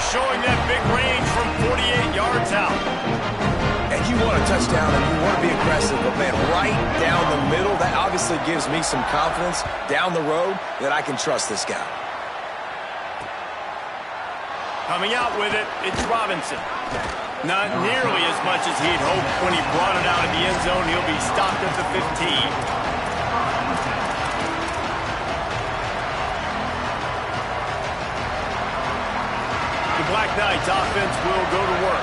showing that big range from 48 yards out. And you want a touchdown and you want to be aggressive, but man, right down the middle, that obviously gives me some confidence down the road that I can trust this guy. Coming out with it, it's Robinson. Not nearly as much as he'd hoped when he brought it out of the end zone. He'll be stopped at the 15. Black Knights offense will go to work.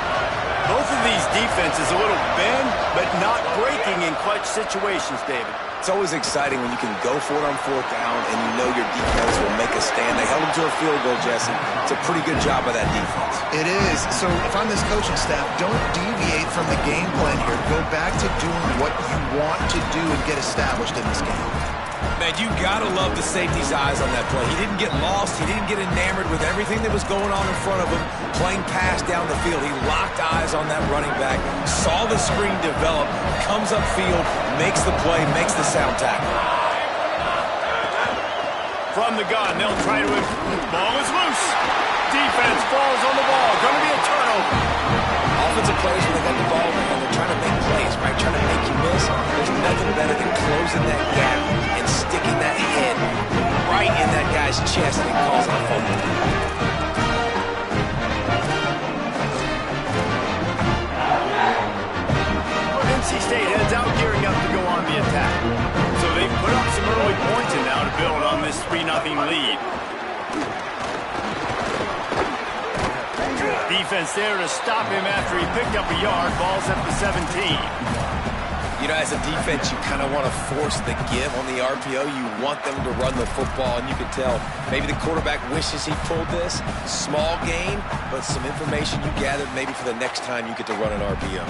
Both of these defenses a little bend, but not breaking in clutch situations, David. It's always exciting when you can go for it on fourth down and you know your defense will make a stand. They held them to a field goal, Jesse. It's a pretty good job by that defense. It is. So if I'm this coaching staff, don't deviate from the game plan here. Go back to doing what you want to do and get established in this game. Man, you gotta love the safety's eyes on that play. He didn't get lost. He didn't get enamored with everything that was going on in front of him, playing pass down the field. He locked eyes on that running back, saw the screen develop, comes upfield, makes the play, makes the sound tackle. From the gun, they'll try to... Ball is loose. Defense falls on the ball. Going to be a turnover. Offensive players, when they got the ball and they're trying to make plays, right? Trying to make you miss. There's nothing better than closing that gap and sticking that head right in that guy's chest and causing a fumble. NC State heads out, gearing up to go on the attack. So they've put up some early points and now to build on this 3-0 lead. Defense there to stop him after he picked up a yard. Ball's at the 17. You know, as a defense, you kind of want to force the give on the RPO. You want them to run the football, and you can tell maybe the quarterback wishes he pulled this. Small gain, but some information you gathered maybe for the next time you get to run an RPO.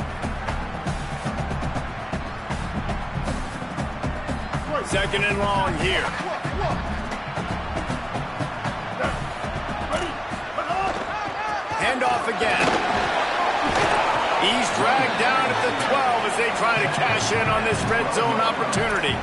Second and long here. Handoff again. He's dragged down at the 12 as they try to cash in on this red zone opportunity.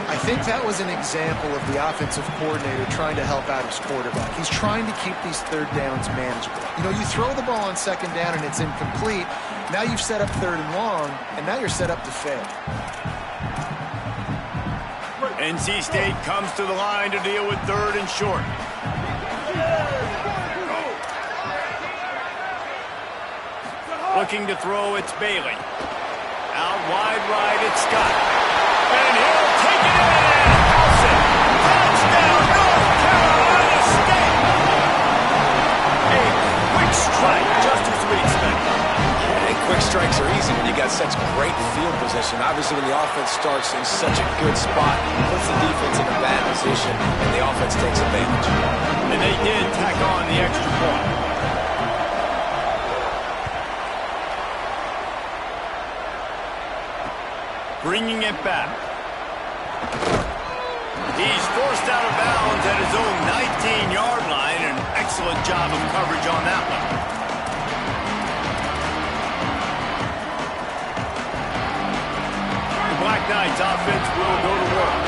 I think that was an example of the offensive coordinator trying to help out his quarterback. He's trying to keep these third downs manageable. You know, you throw the ball on second down and it's incomplete. Now you've set up third and long, and now you're set up to fail. NC State comes to the line to deal with third and short. Looking to throw, it's Bailey. Out wide right, it's Scott. And he'll take it in and house it. Touchdown, North Carolina State. A quick strike, just as we expected. And quick strikes are easy when you got such great field position. Obviously, when the offense starts in such a good spot, puts the defense in a bad position, and the offense takes advantage. And they did tack on the extra point. Bringing it back. He's forced out of bounds at his own 19-yard line. An excellent job of coverage on that one. The Black Knights offense will go to work.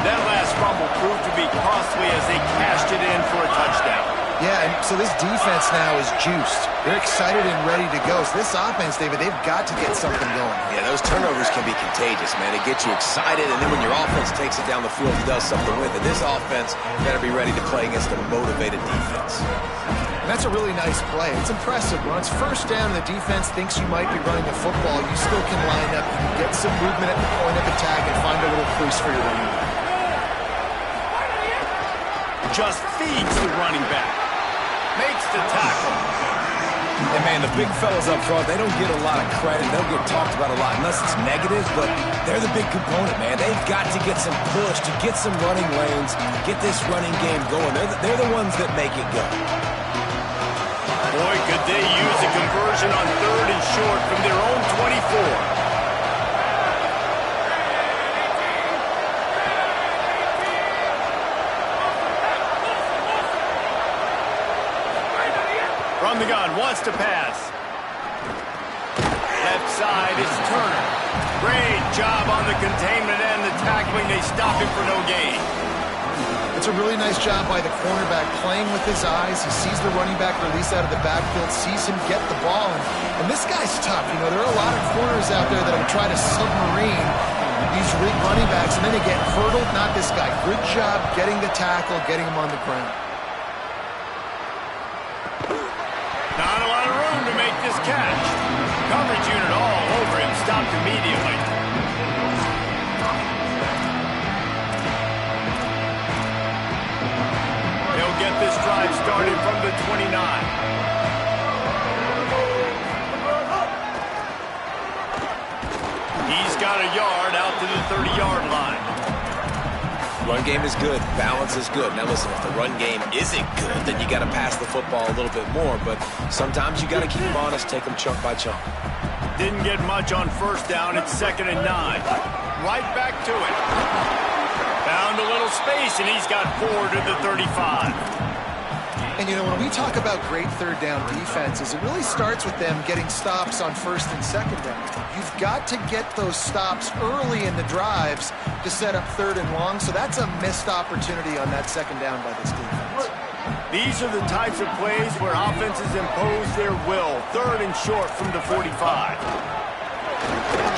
That last fumble proved to be costly as they cashed it in for a touchdown. Yeah, and so this defense now is juiced. They're excited and ready to go. So this offense, David, they've got to get something going. Yeah, those turnovers can be contagious, man. They get you excited, and then when your offense takes it down the field and does something with it, this offense better be ready to play against a motivated defense. And that's a really nice play. It's impressive. When it's first down and the defense thinks you might be running the football, you still can line up, you can get some movement at the point of attack and find a little crease for your running back. Just feeds the running back. Makes the tackle. And, man, the big fellas up front, they don't get a lot of credit. They don't get talked about a lot unless it's negative, but they're the big component, man. They've got to get some push, to get some running lanes, get this running game going. They're the ones that make it go. Boy, could they use a conversion on third and short from their own 24. From the gun, wants to pass. Left side, it's Turner. Great job on the containment and the tackling. They stop him for no gain. It's a really nice job by the cornerback playing with his eyes. He sees the running back release out of the backfield, sees him get the ball. And this guy's tough. You know, there are a lot of corners out there that will try to submarine these running backs, and then they get hurdled. Not this guy. Good job getting the tackle, getting him on the ground. Not a lot of room to make this catch. Coverage unit all over him, stopped immediately. They'll get this drive started from the 29. He's got a yard out to the 30-yard line. Run game is good. Balance is good. Now listen, if the run game isn't good, then you got to pass the football a little bit more. But sometimes you got to keep them honest, take them chunk by chunk. Didn't get much on first down. It's 2nd and 9. Right back to it. Found a little space, and he's got 4 to the 35. And, you know, when we talk about great third down defenses, it really starts with them getting stops on 1st and 2nd down. You've got to get those stops early in the drives to set up 3rd and long, so that's a missed opportunity on that 2nd down by this defense. These are the types of plays where offenses impose their will. 3rd and short from the 45.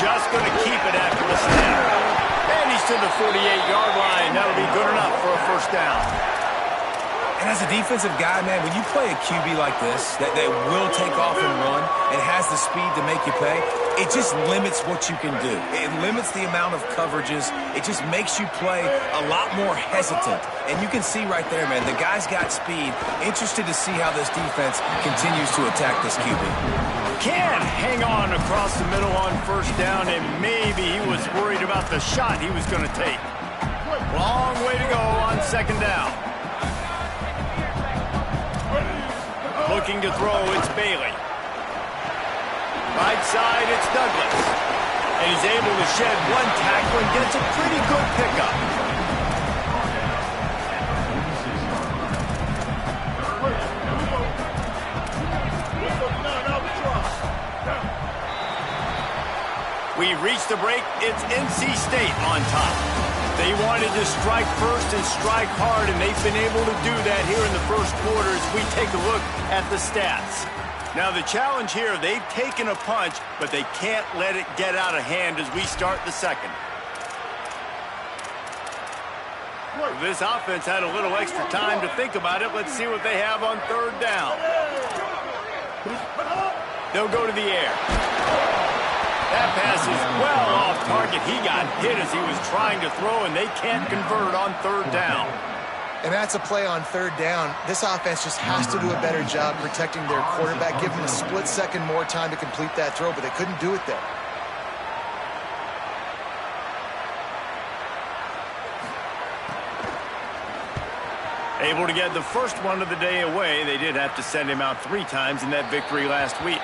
Just going to keep it after the snap. And he's to the 48-yard line. That'll be good enough for a 1st down. And as a defensive guy, man, when you play a QB like this, that will take off and run and has the speed to make you pay, it just limits what you can do. It limits the amount of coverages. It just makes you play a lot more hesitant. And you can see right there, man, the guy's got speed. Interested to see how this defense continues to attack this QB. Can't hang on across the middle on 1st down, and maybe he was worried about the shot he was going to take. Long way to go on 2nd down. Looking to throw, it's Bailey. Right side, it's Douglas. And he's able to shed one tackle and gets a pretty good pickup. We reach the break. It's NC State on top. They wanted to strike first and strike hard, and they've been able to do that here in the first quarter as we take a look at the stats. Now the challenge here, they've taken a punch, but they can't let it get out of hand as we start the 2nd. This offense had a little extra time to think about it. Let's see what they have on 3rd down. They'll go to the air. That pass is well off target. He got hit as he was trying to throw, and they can't convert on 3rd down. And that's a play on 3rd down. This offense just has to do a better job protecting their quarterback, give him a split second more time to complete that throw, but they couldn't do it there. Able to get the first one of the day away. They did have to send him out 3 times in that victory last week.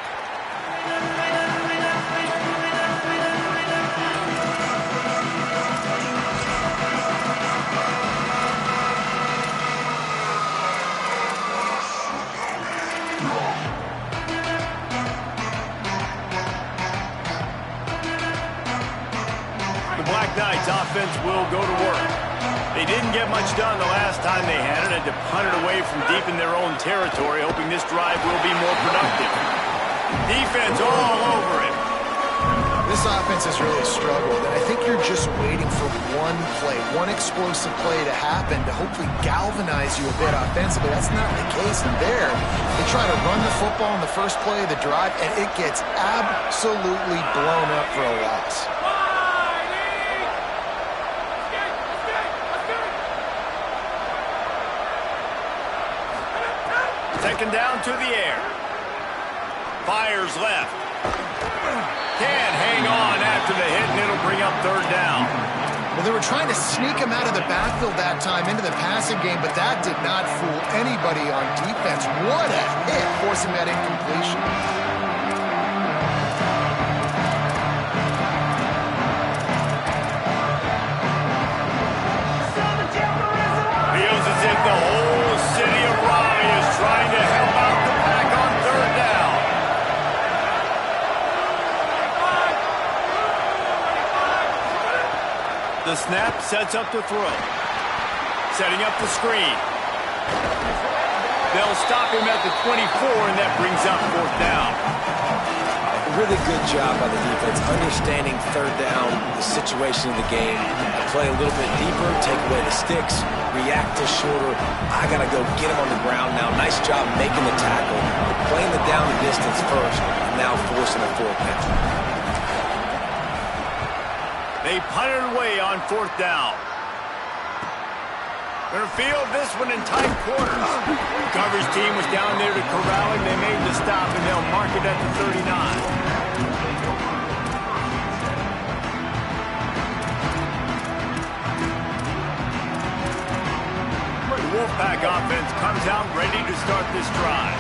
Knights offense will go to work. They didn't get much done the last time they had it, had to punt it away from deep in their own territory, hoping this drive will be more productive. Defense all over it. This offense has really struggled, and I think you're just waiting for one play, one explosive play to happen to hopefully galvanize you a bit offensively. That's not the case, and there, they try to run the football in the first play of the drive, and it gets absolutely blown up for a loss. 2nd down to the air. Fires left. Can't hang on after the hit, and it'll bring up 3rd down. Well, they were trying to sneak him out of the backfield that time into the passing game, but that did not fool anybody on defense. What a hit, forcing that incompletion. Feels as if the whole city of Raleigh is trying to help out the pack on 3rd down. The snap sets up the throw. setting up the screen. They'll stop him at the 24, and that brings up fourth down. Really good job by the defense, understanding third down, the situation of the game, play a little bit deeper, take away the sticks, react to shorter. I got to go get him on the ground now. Nice job making the tackle, playing the down the distance first, and now forcing a fourth down. They punted away on fourth down. Gonna field this one in tight quarters. Coverage team was down there to corral him. They made the stop, and they'll mark it at the 39. The Wolfpack offense comes out ready to start this drive.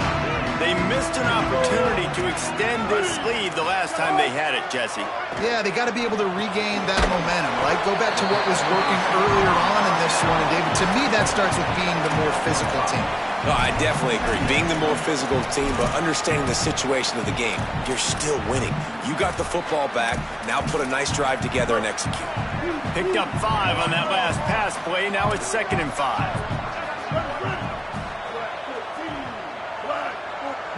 They missed an opportunity to extend this lead the last time they had it, Jesse. Yeah, they got to be able to regain that momentum, right? Go back to what was working earlier on in this one. And, David, to me, that starts with being the more physical team. No, I definitely agree. Being the more physical team, but understanding the situation of the game. You're still winning. You got the football back. Now put a nice drive together and execute. Picked up 5 on that last pass play. Now it's 2nd and 5.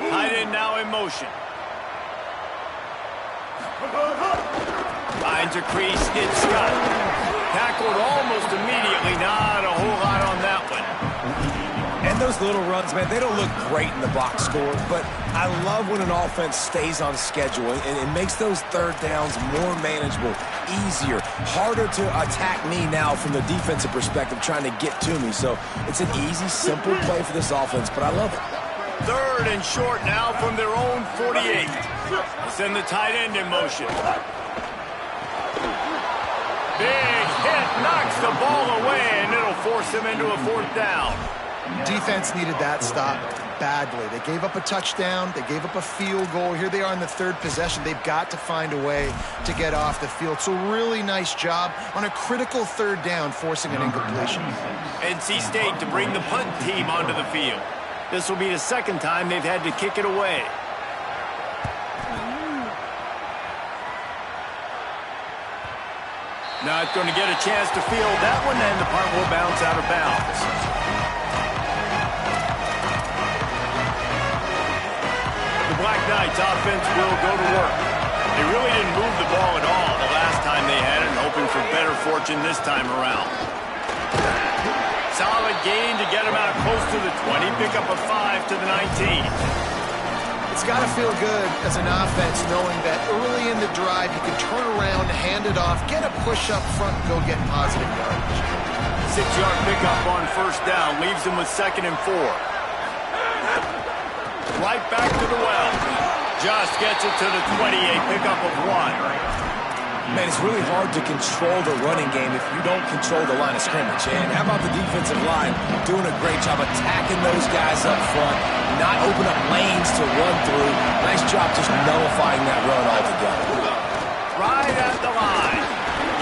Tight end now in motion. Finds a crease. It's Scott. Tackled almost immediately. Not a whole lot on that one. And those little runs, man, they don't look great in the box score, but I love when an offense stays on schedule and makes those third downs more manageable, easier, harder to attack me now from the defensive perspective trying to get to me. So it's an easy, simple play for this offense, but I love it. 3rd and short now from their own 48. Send the tight end in motion. Big hit, knocks the ball away, and it'll force him into a 4th down. Defense needed that stop badly. They gave up a touchdown. They gave up a field goal. Here they are in the 3rd possession. They've got to find a way to get off the field. So really nice job on a critical 3rd down, forcing an incompletion. NC State to bring the punt team onto the field. This will be the 2nd time they've had to kick it away. Not going to get a chance to field that one, and the punt will bounce out of bounds. The Black Knights offense will go to work. They really didn't move the ball at all the last time they had it, hoping for better fortune this time around. Solid gain to get him out close to the 20. Pick up a 5 to the 19. It's got to feel good as an offense knowing that early in the drive you can turn around, hand it off, get a push up front, and go get positive yardage. 6-yard pickup on 1st down. Leaves him with 2nd and 4. Right back to the well. Just gets it to the 28. Pickup of 1. Man, it's really hard to control the running game if you don't control the line of scrimmage. And how about the defensive line doing a great job attacking those guys up front, not open up lanes to run through. Nice job just nullifying that run altogether. Right at the line.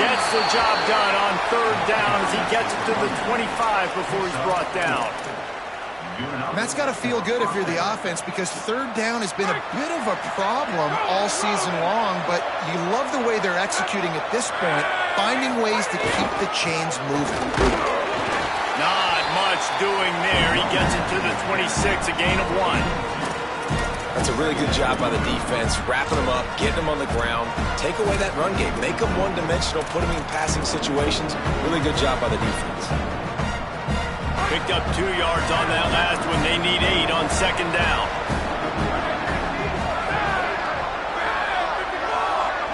Gets the job done on 3rd down as he gets it to the 25 before he's brought down. And that's got to feel good if you're the offense, because 3rd down has been a bit of a problem all season long, but you love the way they're executing at this point, finding ways to keep the chains moving. Not much doing there. He gets it to the 26, a gain of 1. That's a really good job by the defense, wrapping them up, getting them on the ground, take away that run game, make them one-dimensional, put them in passing situations. Really good job by the defense. Picked up 2 yards on that last one. They need 8 on 2nd down.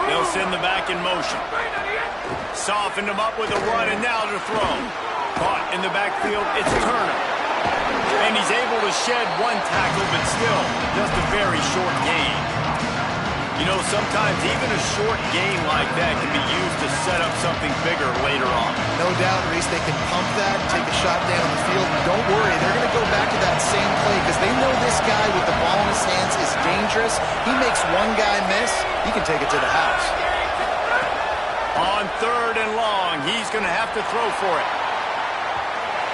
They'll send the back in motion. Softened him up with a run, and now to throw. Caught in the backfield, it's Turner. And he's able to shed 1 tackle, but still just a very short gain. You know, sometimes even a short gain like that can be used to set up something bigger later on. No doubt, Reese, they can pump that, take a shot down the field. And don't worry, they're going to go back to that same play because they know this guy with the ball in his hands is dangerous. He makes one guy miss, he can take it to the house. On 3rd and long, he's going to have to throw for it.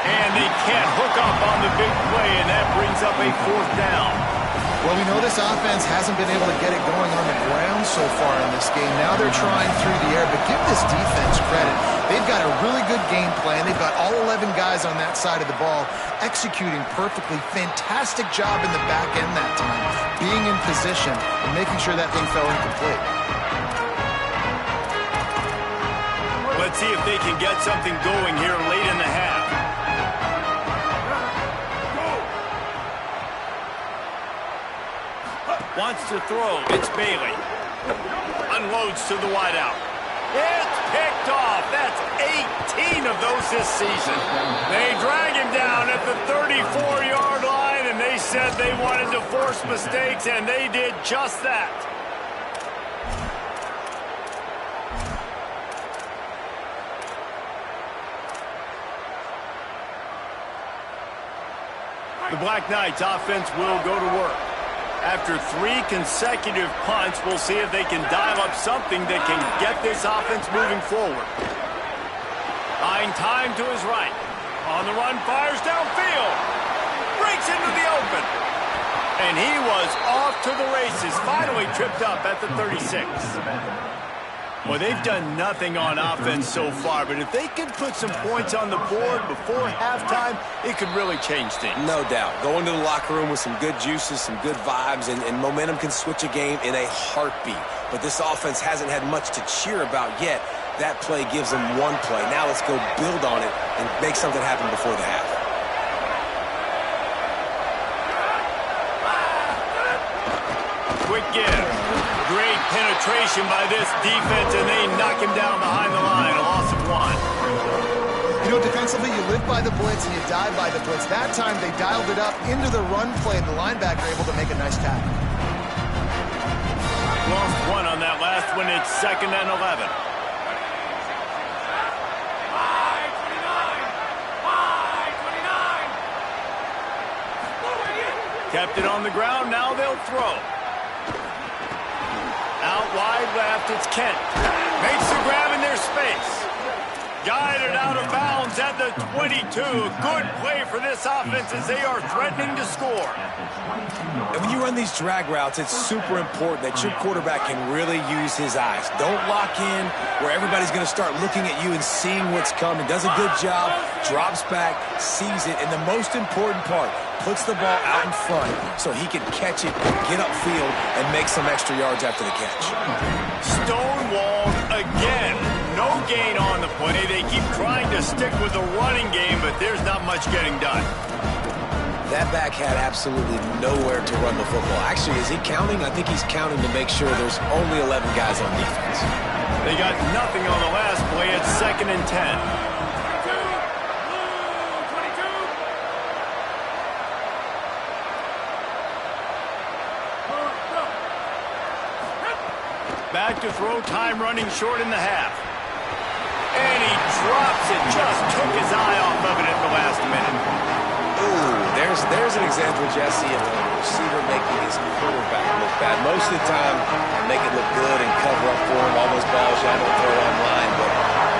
And they can't hook up on the big play, and that brings up a 4th down. Well, we know this offense hasn't been able to get it going on the ground so far in this game. Now they're trying through the air, but give this defense credit. They've got a really good game plan. They've got all 11 guys on that side of the ball executing perfectly. Fantastic job in the back end that time, being in position and making sure that thing fell incomplete. Let's see if they can get something going here late in the half. Wants to throw. It's Bailey. Unloads to the wideout. It's picked off. That's 18 of those this season. They drag him down at the 34-yard line, and they said they wanted to force mistakes, and they did just that. The Black Knights offense will go to work. After 3 consecutive punts, we'll see if they can dial up something that can get this offense moving forward. Buying time to his right. On the run, fires downfield. Breaks into the open. And he was off to the races. Finally tripped up at the 36. Well, they've done nothing on offense so far, but if they can put some points on the board before halftime, it could really change things. No doubt. Go into the locker room with some good juices, some good vibes, and momentum can switch a game in a heartbeat. But this offense hasn't had much to cheer about yet. That play gives them one play. Now let's go build on it and make something happen before the half. Quick give. Great penetration by this defense, and they knock him down behind the line. A loss of 1. You know, defensively, you live by the blitz and you die by the blitz. That time, they dialed it up into the run play, and the linebacker able to make a nice tackle. Lost 1 on that last one. It's 2nd and 11. Kept it on the ground. Now they'll throw. Out wide left, it's Kent. Makes the grab in their space. Guided out of bounds at the 22. Good play for this offense as they are threatening to score. And when you run these drag routes, it's super important that your quarterback can really use his eyes. Don't lock in where everybody's going to start looking at you and seeing what's coming. Does a good job, drops back, sees it, and the most important part, puts the ball out in front so he can catch it, get upfield, and make some extra yards after the catch. Stonewalled again. No gain on the play. They keep trying to stick with the running game, but there's not much getting done. That back had absolutely nowhere to run the football. Actually, is he counting? I think he's counting to make sure there's only 11 guys on defense. They got nothing on the last play. It's 2nd and 10. Back to throw, time running short in the half. And he drops it, just took his eye off of it at the last minute. Ooh, there's an example, Jesse, of a receiver making his quarterback look bad. Most of the time, make it look good and cover up for him. All those balls you don't throw online, but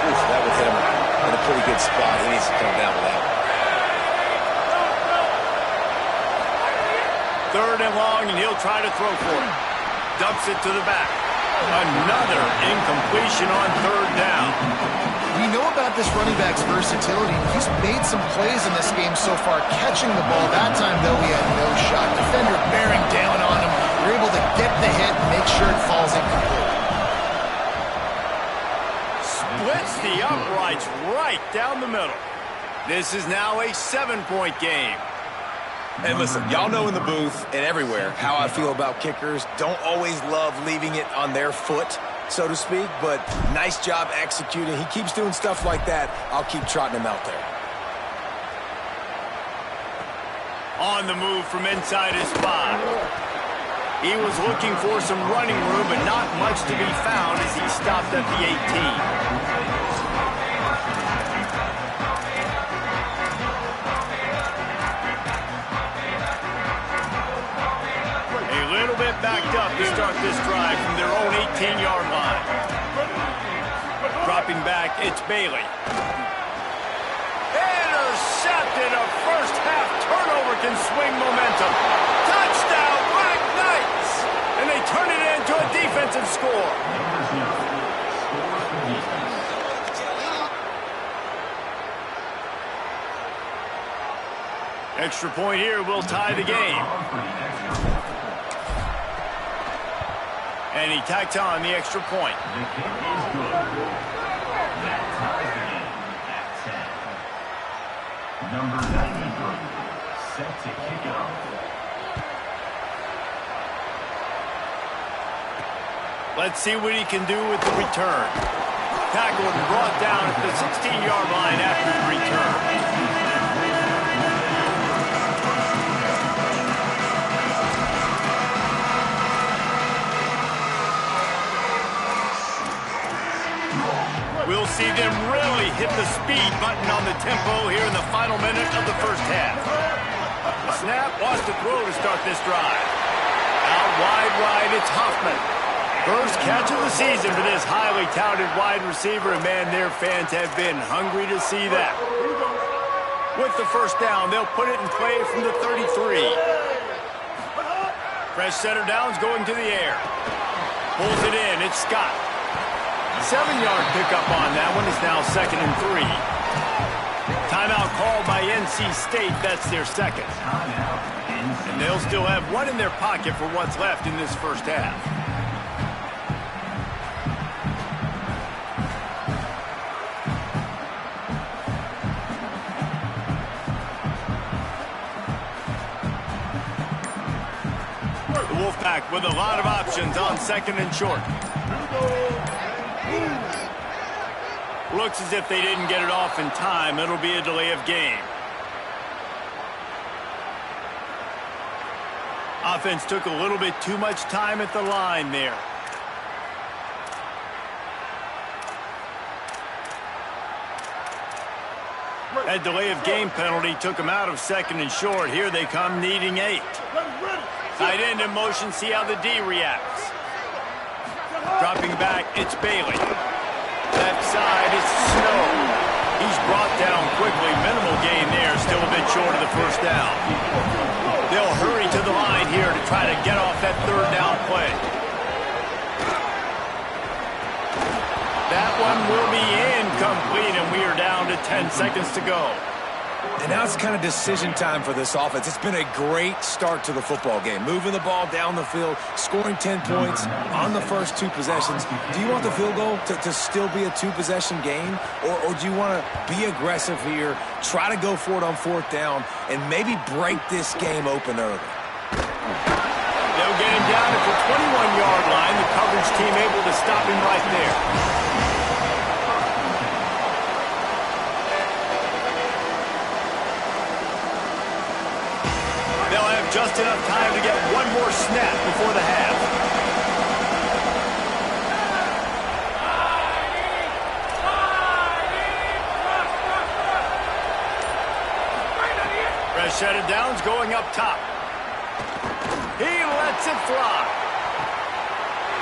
oof, that would hit him in a pretty good spot. He needs to come down with that one. 3rd and long, and he'll try to throw for it. Dumps it to the back. Another incompletion on 3rd down. We know about this running back's versatility. He's made some plays in this game so far, catching the ball. That time, though, he had no shot. Defender bearing down on him. They're able to get the hit and make sure it falls incomplete. Splits the uprights right down the middle. This is now a 7-point game. And listen, y'all know in the booth and everywhere how I feel about kickers. Don't always love leaving it on their foot, so to speak, but nice job executing. He keeps doing stuff like that. I'll keep trotting him out there. On the move from inside his 5. He was looking for some running room, but not much to be found as he stopped at the 18. Backed up to start this drive from their own 18-yard line. Dropping back, it's Bailey. Intercepted. A first-half turnover can swing momentum. Touchdown, Black turn it into a defensive score. Extra point here will tie the game. And he tacks on the extra point. The kick is good. That ties the game at 10. Number 93, set to kick it off. Let's see what he can do with the return. Tackled and brought down at the 16-yard line after the return. We'll see them really hit the speed button on the tempo here in the final minute of the first half. The snap wants to throw to start this drive. Out wide right, it's Hoffman. First catch of the season for this highly touted wide receiver, and man, their fans have been hungry to see that. With the first down, they'll put it in play from the 33. Fresh center down's going to the air. Pulls it in, it's Scott. 7-yard pickup on that one. Is now 2nd and 3. Timeout called by NC State. That's their second. And they'll still have one in their pocket for what's left in this first half. The Wolfpack with a lot of options on 2nd and short. Looks as if they didn't get it off in time. It'll be a delay of game. Offense took a little bit too much time at the line there. That delay of game penalty took them out of 2nd and short. Here they come needing 8. Tight end in motion, see how the D reacts. Dropping back, it's Bailey. Left side, it's Snow. He's brought down quickly. Minimal gain there, still a bit short of the first down. They'll hurry to the line here to try to get off that 3rd down play. That one will be incomplete, and we are down to 10 seconds to go. And now it's kind of decision time for this offense. It's been a great start to the football game. Moving the ball down the field, scoring 10 points on the first 2 possessions. Do you want the field goal to still be a 2-possession game? Or do you want to be aggressive here, try to go for it on 4th down, and maybe break this game open early? They'll get him down at the 21-yard line. The coverage team able to stop him right there. Just enough time to get one more snap before the half. Fresh set of downs going up top. He lets it fly.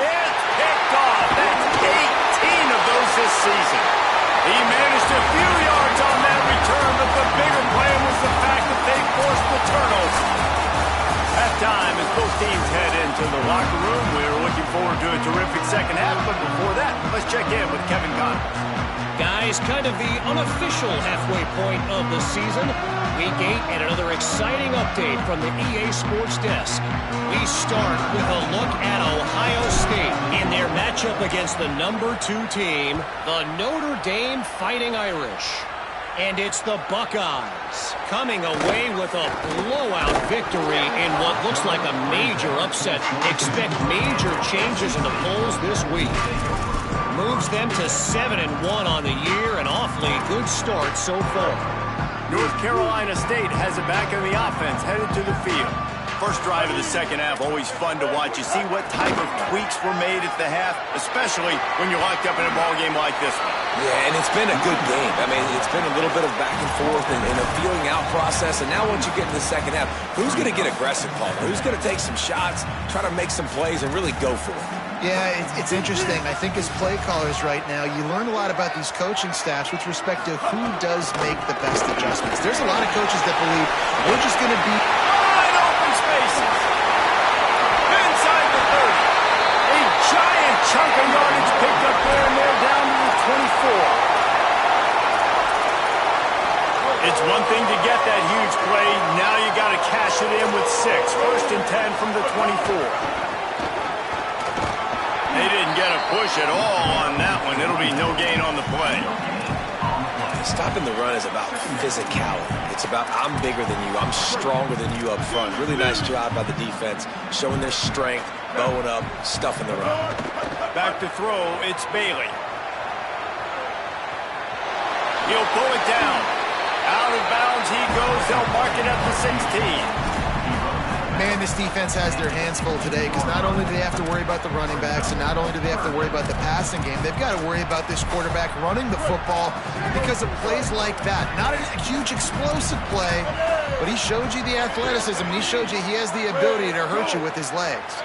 It's picked off. That's 18 of those this season. He managed a few yards on that return, but the bigger plan was the fact that they forced the turnovers. Halftime as both teams head into the locker room. We're looking forward to a terrific second half, but before that, let's check in with Kevin Connors. Guys, kind of the unofficial halfway point of the season. Week 8 and another exciting update from the EA Sports Desk. We start with a look at Ohio State in their matchup against the number 2 team, the Notre Dame Fighting Irish. And it's the Buckeyes coming away with a blowout victory in what looks like a major upset. Expect major changes in the polls this week. Moves them to 7-1 on the year, an awfully good start so far. North Carolina State has it back in the offense, headed to the field. First drive of the second half, always fun to watch. You see what type of tweaks were made at the half, especially when you're locked up in a ball game like this one. Yeah, and it's been a good game. I mean, it's been a little bit of back and forth and a feeling out process. And now once you get in the second half, who's going to get aggressive, Paul? Who's going to take some shots, try to make some plays, and really go for it? Yeah, it's interesting. I think as play callers right now, you learn a lot about these coaching staffs with respect to who does make the best adjustments. There's a lot of coaches that believe we're just going to be wide open spaces. Inside the 30. 24. It's one thing to get that huge play. Now you got to cash it in with 6. 1st and 10 from the 24. They didn't get a push at all on that one. It'll be no gain on the play. Stopping the run is about physicality. It's about I'm bigger than you. I'm stronger than you up front. Really nice job by the defense, showing their strength, bowing up, stuffing the run. Back to throw, it's Bailey. He'll pull it down. Out of bounds he goes. They'll mark it at the 16. Man, this defense has their hands full today because not only do they have to worry about the running backs and not only do they have to worry about the passing game, they've got to worry about this quarterback running the football because of plays like that. Not a huge explosive play, but he showed you the athleticism. He showed you he has the ability to hurt you with his legs.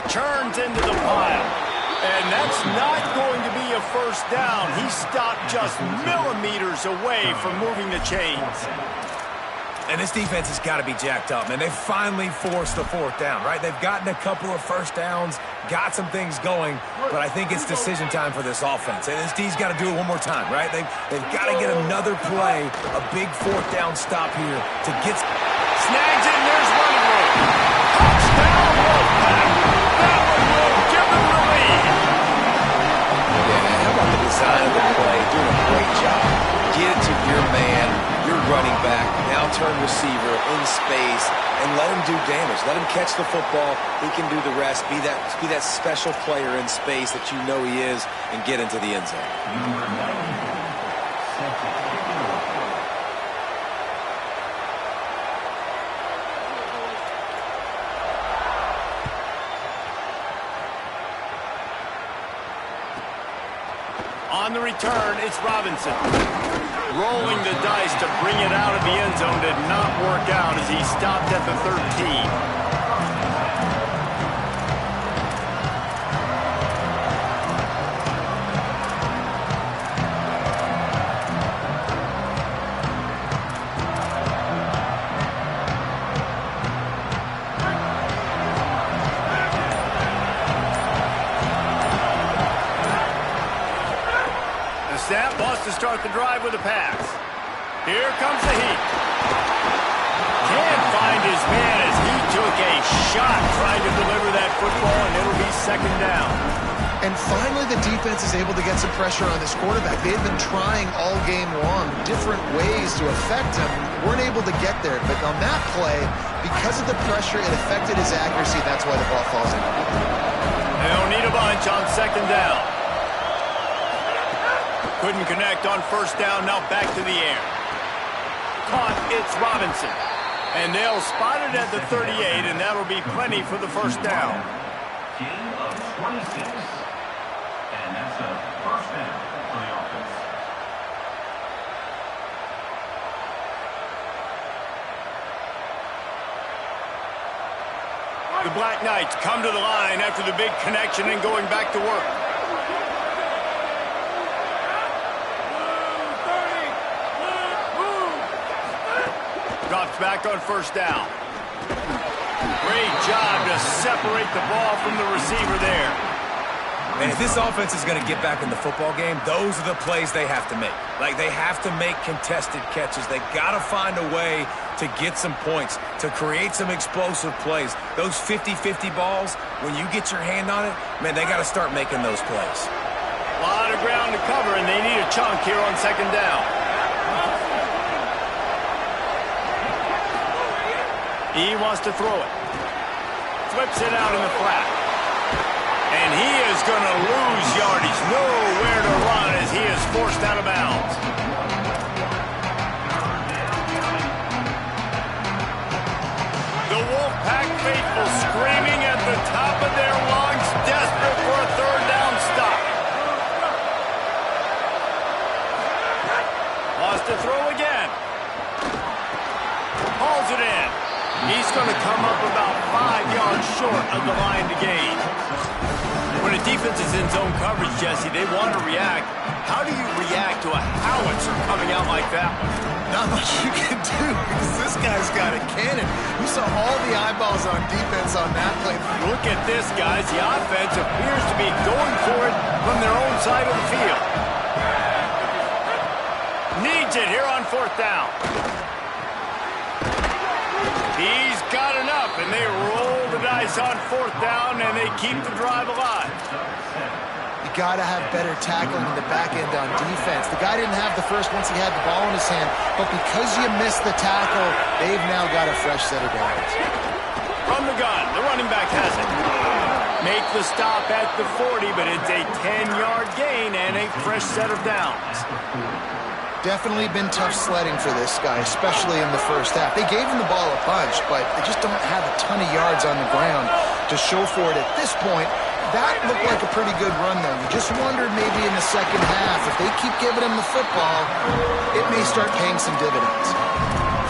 Turns into the pile. And that's not going to be a first down. He stopped just millimeters away from moving the chains. And this defense has got to be jacked up, man. They finally forced the 4th down, right? They've gotten a couple of first downs, got some things going, but I think it's decision time for this offense. And this D's got to do it one more time, right? They've got to get another play, a big 4th down stop here to get... Snags it, and there's running room. Touchdown, Wolfpack. That one will give them the lead. Yeah, how about the design of the play? Doing a great job. Get it to your man, your running back, now turn receiver in space, and let him do damage. Let him catch the football. He can do the rest. Be that special player in space that you know he is, and get into the end zone. Number 94, set to kick it off. On the return, it's Robinson. Rolling the dice to bring it out of the end zone did not work out as he stopped at the 13. Snap, wants to start the drive with a pass. Here comes the heat. Can't find his man as he took a shot trying to deliver that football, and it'll be 2nd down. And finally, the defense is able to get some pressure on this quarterback. They had been trying all game long different ways to affect him. Weren't able to get there. But on that play, because of the pressure, it affected his accuracy. That's why the ball falls in. They don't need a bunch on 2nd down. Couldn't connect on 1st down. Now back to the air. Caught, it's Robinson. And they'll spot it at the 38, and that'll be plenty for the 1st down. Gain of 26. And that's a 1st down for the offense. The Black Knights come to the line after the big connection and going back to work. Drops back on 1st down. Great job to separate the ball from the receiver there. And if this offense is going to get back in the football game, those are the plays they have to make. Like, they have to make contested catches. They got to find a way to get some points, to create some explosive plays. Those 50-50 balls, when you get your hand on it, man, they got to start making those plays. A lot of ground to cover, and they need a chunk here on 2nd down. He wants to throw it. Flips it out in the flat. And he is going to lose yardage. Nowhere to run as he is forced out of bounds. The Wolfpack faithful screaming at the top of their lungs, desperate for a 3rd down stop. Wants to throw again. Hauls it in. He's going to come up about 5 yards short of the line to gain. When a defense is in zone coverage, Jesse, they want to react. How do you react to a howitzer coming out like that one? not much you can do because this guy's got a cannon. You saw all the eyeballs on defense on that play. Look at this, guys. The offense appears to be going for it from their own side of the field. Needs it here on 4th down. He's got enough, and they roll the dice on 4th down, and they keep the drive alive. You got to have better tackling in the back end on defense. The guy didn't have the first once he had the ball in his hand, but because you missed the tackle, they've now got a fresh set of downs. From the gun, the running back has it. Make the stop at the 40, but it's a 10-yard gain and a fresh set of downs. Definitely been tough sledding for this guy, especially in the first half. They gave him the ball a bunch, but they just don't have a ton of yards on the ground to show for it at this point. That looked like a pretty good run, though. You just wondered maybe in the second half, if they keep giving him the football, it may start paying some dividends.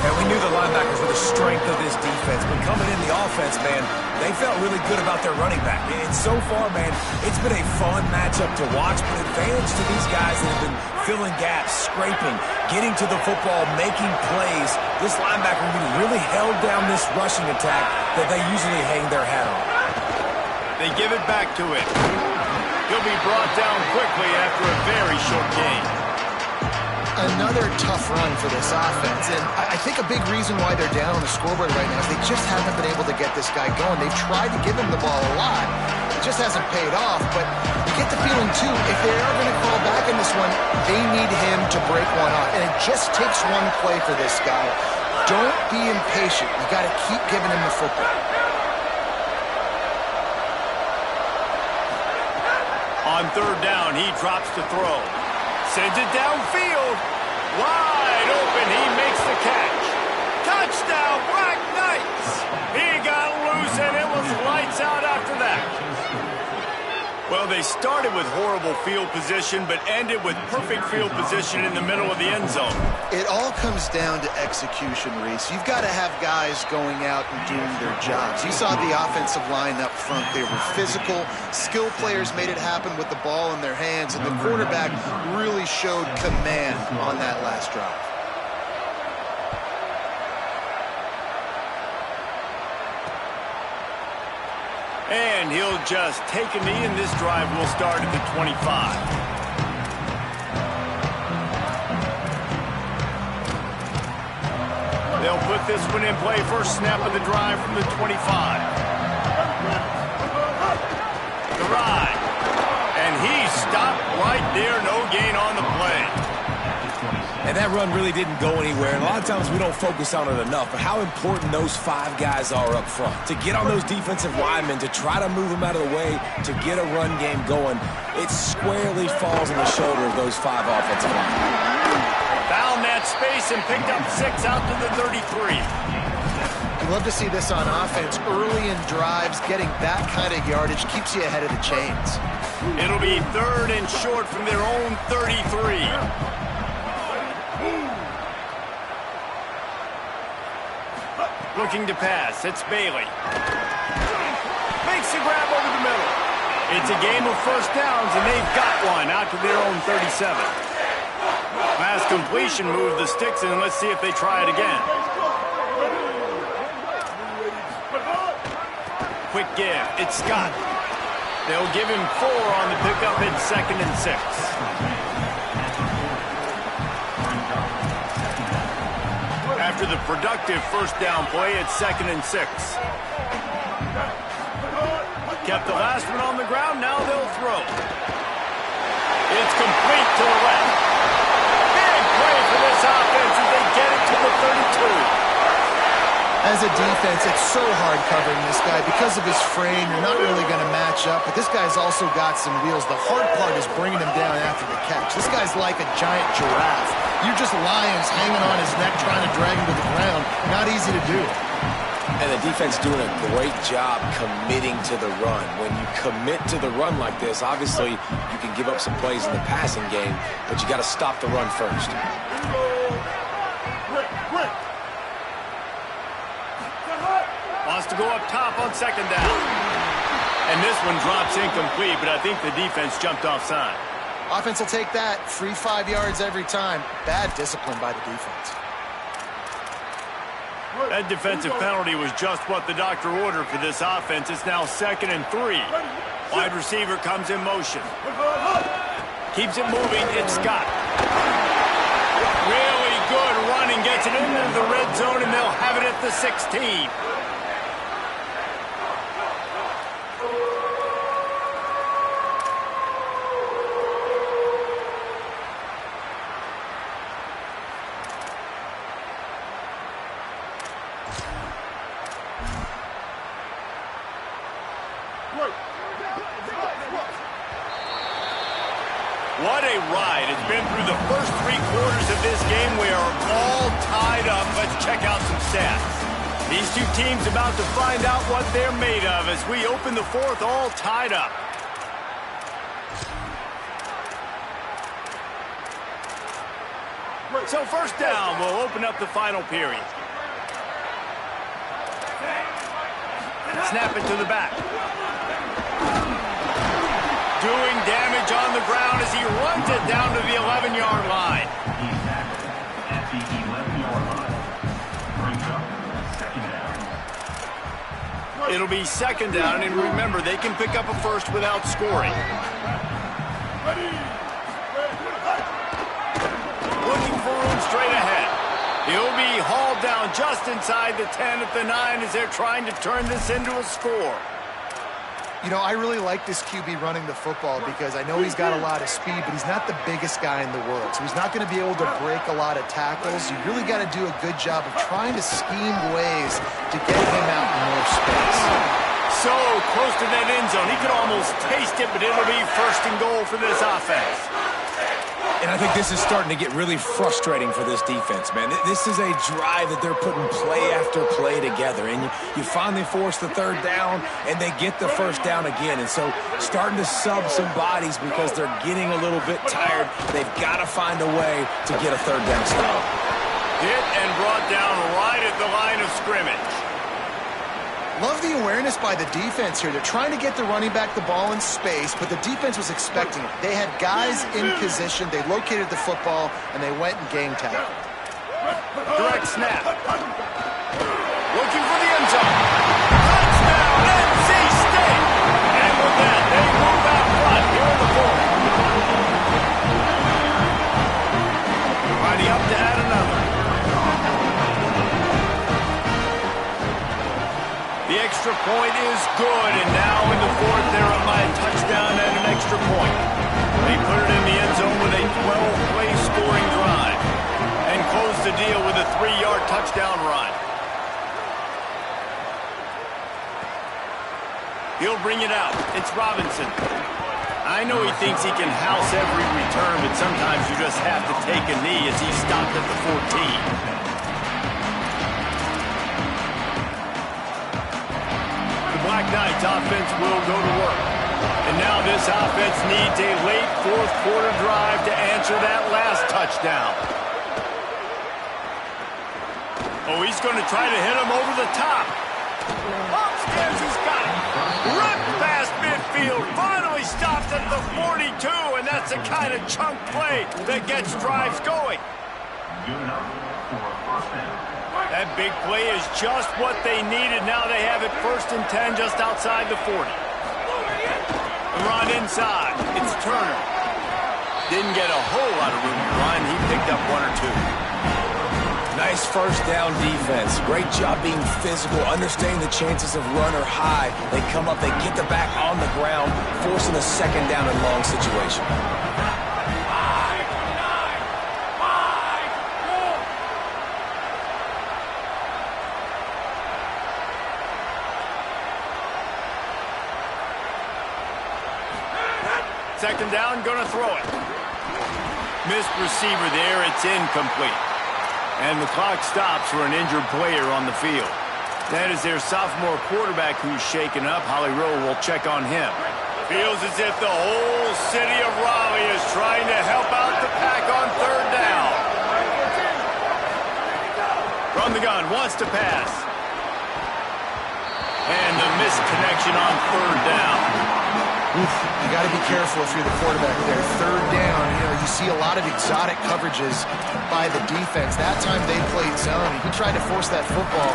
And we knew the linebackers were the strength of this defense, but coming in the offense, man, they felt really good about their running back. And so far, man, it's been a fun matchup to watch, but advantage to these guys that have been filling gaps, scraping, getting to the football, making plays. This linebacker really held down this rushing attack that they usually hang their hat on. They give it back to him. He'll be brought down quickly after a very short game. Another tough run for this offense, and I think a big reason why they're down on the scoreboard right now is they just haven't been able to get this guy going. They've tried to give him the ball a lot. It just hasn't paid off, but you get the feeling, too, if they are going to call back in this one, they need him to break one off, and it just takes one play for this guy. Don't be impatient. You got to keep giving him the football. On 3rd down, he drops to throw. Sends it downfield. Wide open. He makes the catch. Touchdown, Black Knights. He got loose, and it was lights out after that. Well, they started with horrible field position, but ended with perfect field position in the middle of the end zone. It all comes down to execution, Reese. You've got to have guys going out and doing their jobs. You saw the offensive line up front. They were physical. Skill players made it happen with the ball in their hands, and the quarterback really showed command on that last drive. And he'll just take a knee, and this drive will start at the 25. They'll put this one in play. First snap of the drive from the 25. The ride. And he stopped right there. No gain on the play. And that run really didn't go anywhere. And a lot of times we don't focus on it enough, but how important those 5 guys are up front. To get on those defensive linemen, to try to move them out of the way, to get a run game going, it squarely falls on the shoulder of those 5 offensive linemen. Found that space and picked up 6 out to the 33. You love to see this on offense. Early in drives, getting that kind of yardage keeps you ahead of the chains. It'll be 3rd and short from their own 33. Looking to pass. It's Bailey. Makes the grab over the middle. It's a game of first downs, and they've got one out to their own 37. Pass completion moved the sticks, and let's see if they try it again. Quick give. It's Scott. They'll give him 4 on the pickup at 2nd and 6. After the productive first down play, it's 2nd and 6. Kept the last one on the ground, now they'll throw. It's complete to the left. Big play for this offense as they get it to the 32. As a defense, it's so hard covering this guy. Because of his frame, you're not really going to match up, but this guy's also got some wheels. The hard part is bringing him down after the catch. This guy's like a giant giraffe. You're just lions hanging on his neck trying to drag him to the ground. Not easy to do. And the defense doing a great job committing to the run. When you commit to the run like this, obviously you can give up some plays in the passing game, but you got to stop the run first. Wants to go up top on 2nd down. And this one drops incomplete, but I think the defense jumped offside. Offense will take that. Free 5 yards every time. Bad discipline by the defense. That defensive penalty was just what the doctor ordered for this offense. It's now 2nd and 3. Wide receiver comes in motion. Keeps it moving. It's Scott. Really good running. Gets it into the red zone, and they'll have it at the 16. What a ride. It's been through the first 3 quarters of this game. We are all tied up. Let's check out some stats. These two teams about to find out what they're made of as we open the 4th all tied up. So first down, we'll open up the final period. Snap it to the back. Doing damage on the ground as he runs it down to the 11-yard line. He's tackled at the 11-yard line. Brings up 2nd down. It'll be 2nd down, and remember, they can pick up a first without scoring. Looking for room straight ahead. He'll be hauled down just inside the 10 at the 9 as they're trying to turn this into a score. You know, I really like this QB running the football because I know he's got a lot of speed, but he's not the biggest guy in the world. So he's not going to be able to break a lot of tackles. You really got to do a good job of trying to scheme ways to get him out in more space. So close to that end zone. He could almost taste it, but it'll be 1st and goal for this offense. And I think this is starting to get really frustrating for this defense, man. This is a drive that they're putting play after play together. And you finally force the 3rd down, and they get the 1st down again. And so starting to sub some bodies because they're getting a little bit tired. They've got to find a way to get a 3rd down stop. Hit and brought down right at the line of scrimmage. Love the awareness by the defense here. They're trying to get the running back the ball in space, but the defense was expecting it. They had guys in position. They located the football, and they went and game tackled. Direct snap. Looking for the end zone. Touchdown, NC State. And with that, they move out front here in the 4th. Riding up to add another. The extra point is good, and now in the 4th, they're up by a touchdown and an extra point. They put it in the end zone with a 12-play scoring drive and close the deal with a 3-yard touchdown run. He'll bring it out. It's Robinson. I know he thinks he can house every return, but sometimes you just have to take a knee as he stopped at the 14. Black Knights offense will go to work. And now this offense needs a late 4th quarter drive to answer that last touchdown. Oh, he's going to try to hit him over the top. Upstairs, he's got it. Ripped past midfield. Finally stops at the 42, and that's the kind of chunk play that gets drives going. Good enough for a 1st down. That big play is just what they needed. Now they have it 1st and 10 just outside the 40. The run inside. It's Turner. Didn't get a whole lot of room to run. He picked up 1 or 2. Nice 1st down defense. Great job being physical, understanding the chances of run are high. They come up, they get the back on the ground, forcing a 2nd down and long situation. Second down, gonna throw it. Missed receiver there, it's incomplete. And the clock stops for an injured player on the field. That is their sophomore quarterback who's shaken up. Holly Rowe will check on him. Feels as if the whole city of Raleigh is trying to help out the Pack on 3rd down. From the gun, wants to pass. And the missed connection on 3rd down. You got to be careful if you're the quarterback there. Third down, you see a lot of exotic coverages by the defense. That time they played zone. He tried to force that football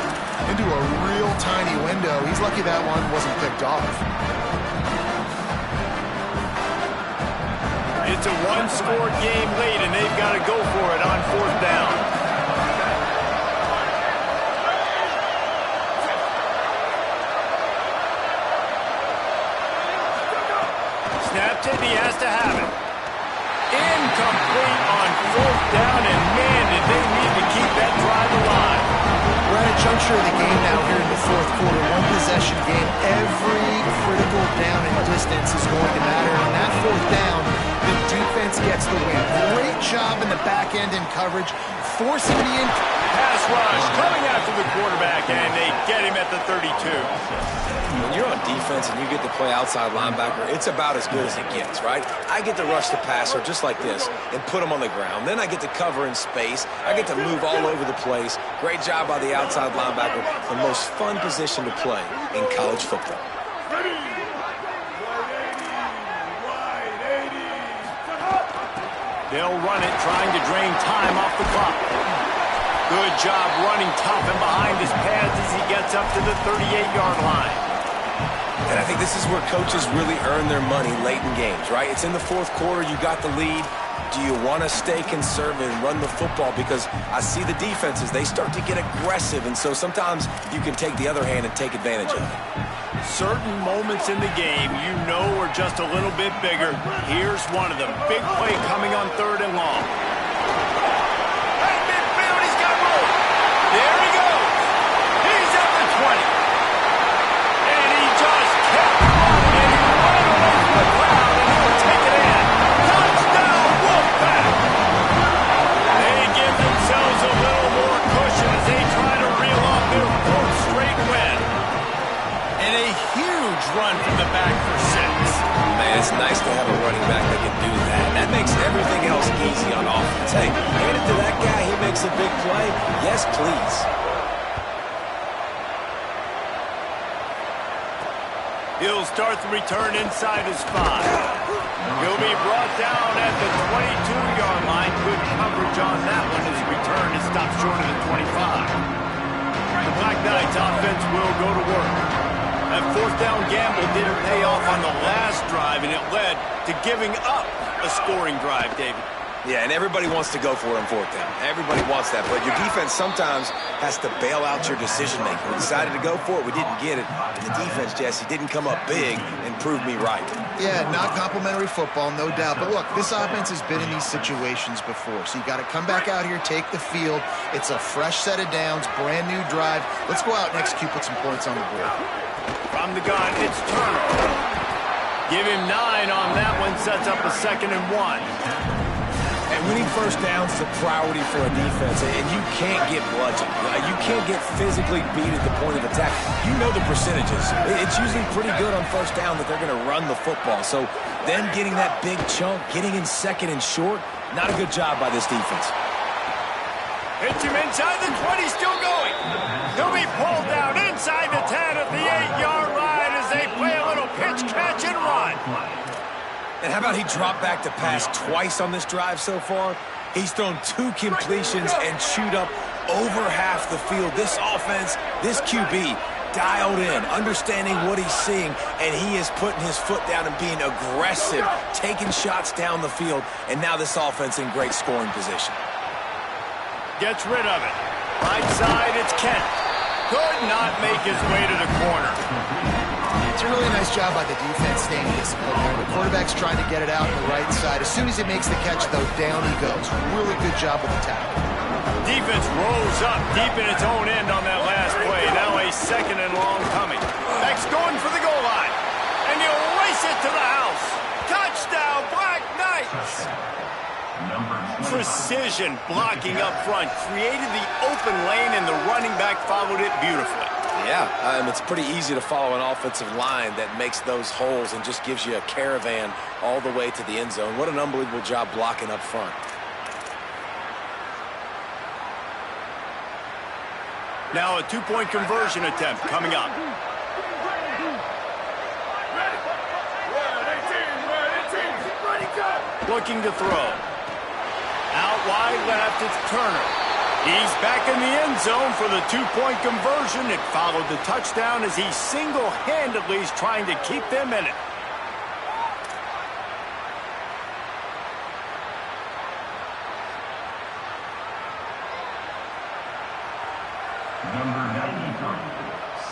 into a real tiny window. He's lucky that one wasn't picked off. It's a one-score game late, and they've got to go for it on fourth down. Snapped it, he has to have it. Incomplete on fourth down, and man, did they need to keep that drive alive. We're at a juncture of the game now here in the fourth quarter. One-possession game. Every critical down and distance is going to matter. And on that fourth down, the defense gets the win. Great job in the back end in coverage, forcing the pass rush coming after the quarterback, and they get him at the 32. When you're on defense and you get to play outside linebacker, it's about as good as it gets, right? I get to rush the passer just like this and put him on the ground. Then I get to cover in space. I get to move all over the place. Great job by the outside linebacker. The most fun position to play in college football. They'll run it, trying to drain time off the clock. Good job running tough and behind his pads as he gets up to the 38-yard line. And I think this is where coaches really earn their money late in games, right? It's in the fourth quarter. You got the lead. Do you want to stay conservative and run the football? Because I see the defenses, they start to get aggressive, and so sometimes you can take the other hand and take advantage of it. Certain moments in the game you know are just a little bit bigger. Here's one of them. Big play coming on third and long. Right midfield, he's got room. There he goes. He's at the 20. And he just kept running, and he ran away from the crowd, and he'll take it in. Touchdown, Wolfpack. They give themselves a little more cushion as they try to reel off their fourth straight win. And a huge run from the back for 6. Man, it's nice to have a running back that can do that. That makes everything else easy on offense. Hey, hand it to that guy, he makes a big play. Yes, please. He'll start the return inside his 5. He'll be brought down at the 22-yard line. Good coverage on that one as the return is stopped short of the 25. The Black Knights offense will go to work. That fourth down gamble didn't pay off on the last drive, and it led to giving up a scoring drive, David. Yeah, and everybody wants to go for it on fourth down. Everybody wants that, but your defense sometimes has to bail out your decision-making. We decided to go for it. We didn't get it. And the defense, Jesse, didn't come up big and prove me right. Yeah, not complimentary football, no doubt. But look, this offense has been in these situations before, so you got to come back out here, take the field. It's a fresh set of downs, brand new drive. Let's go out and execute, put some points on the board. From the gun, it's Turner. Give him 9 on that one, sets up a 2nd and 1. And winning first downs is a priority for a defense, and you can't get bludgeoned. You can't get physically beat at the point of attack. You know the percentages. It's usually pretty good on first down that they're going to run the football. So then getting that big chunk, getting in 2nd and short, not a good job by this defense. Hits him inside the 20, still going. He'll be pulled down inside the 10 at the 8-yard line as they play a little pitch, catch, and run. And how about he dropped back to pass twice on this drive so far? He's thrown 2 completions and chewed up over half the field. This offense, this QB, dialed in, understanding what he's seeing, and he is putting his foot down and being aggressive, taking shots down the field, and now this offense in great scoring position. Gets rid of it. Right side, it's Kent. Could not make his way to the corner. It's a really nice job by the defense staying disciplined there. The quarterback's trying to get it out on the right side. As soon as he makes the catch, though, down he goes. Really good job with the tackle. Defense rolls up deep in its own end on that last play. Now a 2nd and long coming. Beck's going for the goal line. And he'll race it to the house. Touchdown, Black Knights! Precision blocking up front. Created the open lane, and the running back followed it beautifully. Yeah, it's pretty easy to follow an offensive line that makes those holes and just gives you a caravan all the way to the end zone. What an unbelievable job blocking up front. Now a 2-point conversion attempt coming up. Looking to throw. Out wide left, it's Turner. He's back in the end zone for the two-point conversion. It followed the touchdown as he single-handedly is trying to keep them in it. Number 93,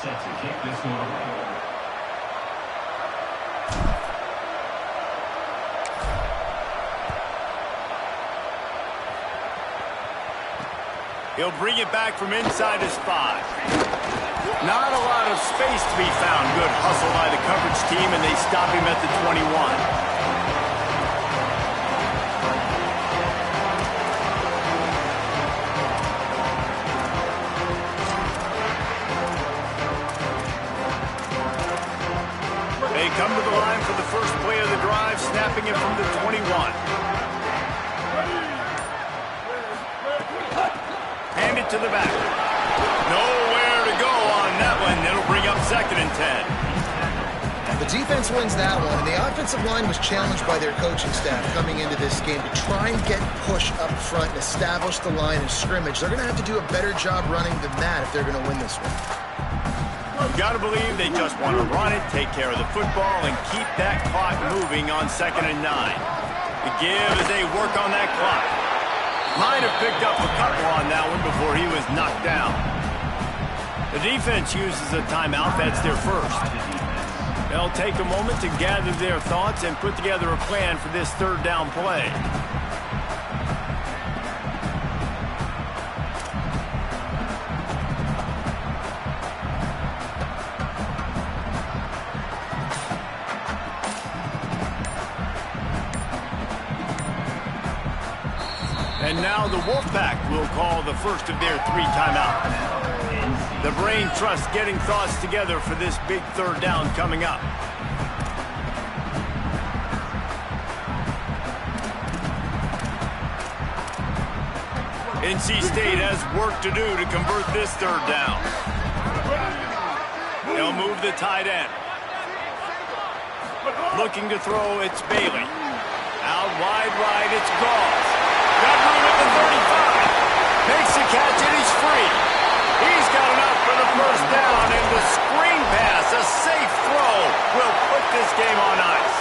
set to kick this one away. He'll bring it back from inside his 5. Not a lot of space to be found. Good hustle by the coverage team, and they stop him at the 21. They come to the line for the first play of the drive, snapping it from the 21. Hand it to the back. Nowhere to go on that one. It'll bring up 2nd and 10. The defense wins that one, and the offensive line was challenged by their coaching staff coming into this game to try and get push up front and establish the line of scrimmage. They're going to have to do a better job running than that if they're going to win this one. You've got to believe they just want to run it, take care of the football, and keep that clock moving on 2nd and 9. The give as they work on that clock. Might have picked up a couple on that one before he was knocked down. The defense uses a timeout. That's their first. They'll take a moment to gather their thoughts and put together a plan for this 3rd down play. And now the Wolfpack will call the first of their 3 timeouts. The brain trust getting thoughts together for this big 3rd down coming up. NC State has work to do to convert this 3rd down. They'll move the tight end. Looking to throw, it's Bailey. Out wide right, it's Goff. Got room at the 35. Makes the catch and he's free. He's got enough for the first down, and the screen pass, a safe throw, will put this game on ice.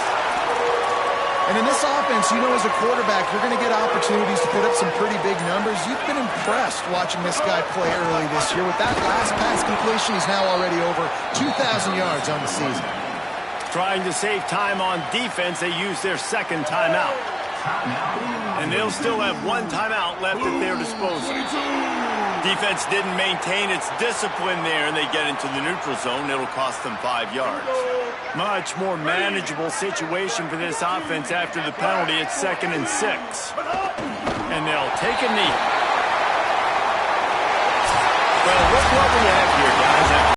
And in this offense, you know, as a quarterback, you're going to get opportunities to put up some pretty big numbers. You've been impressed watching this guy play early this year. With that last pass completion, he's now already over 2,000 yards on the season. Trying to save time on defense, they use their 2nd timeout. And they'll still have 1 timeout left at their disposal. Defense didn't maintain its discipline there, and they get into the neutral zone. It'll cost them 5 yards. Much more manageable situation for this offense after the penalty at 2nd and 6. And they'll take a knee. Well, what will we have here?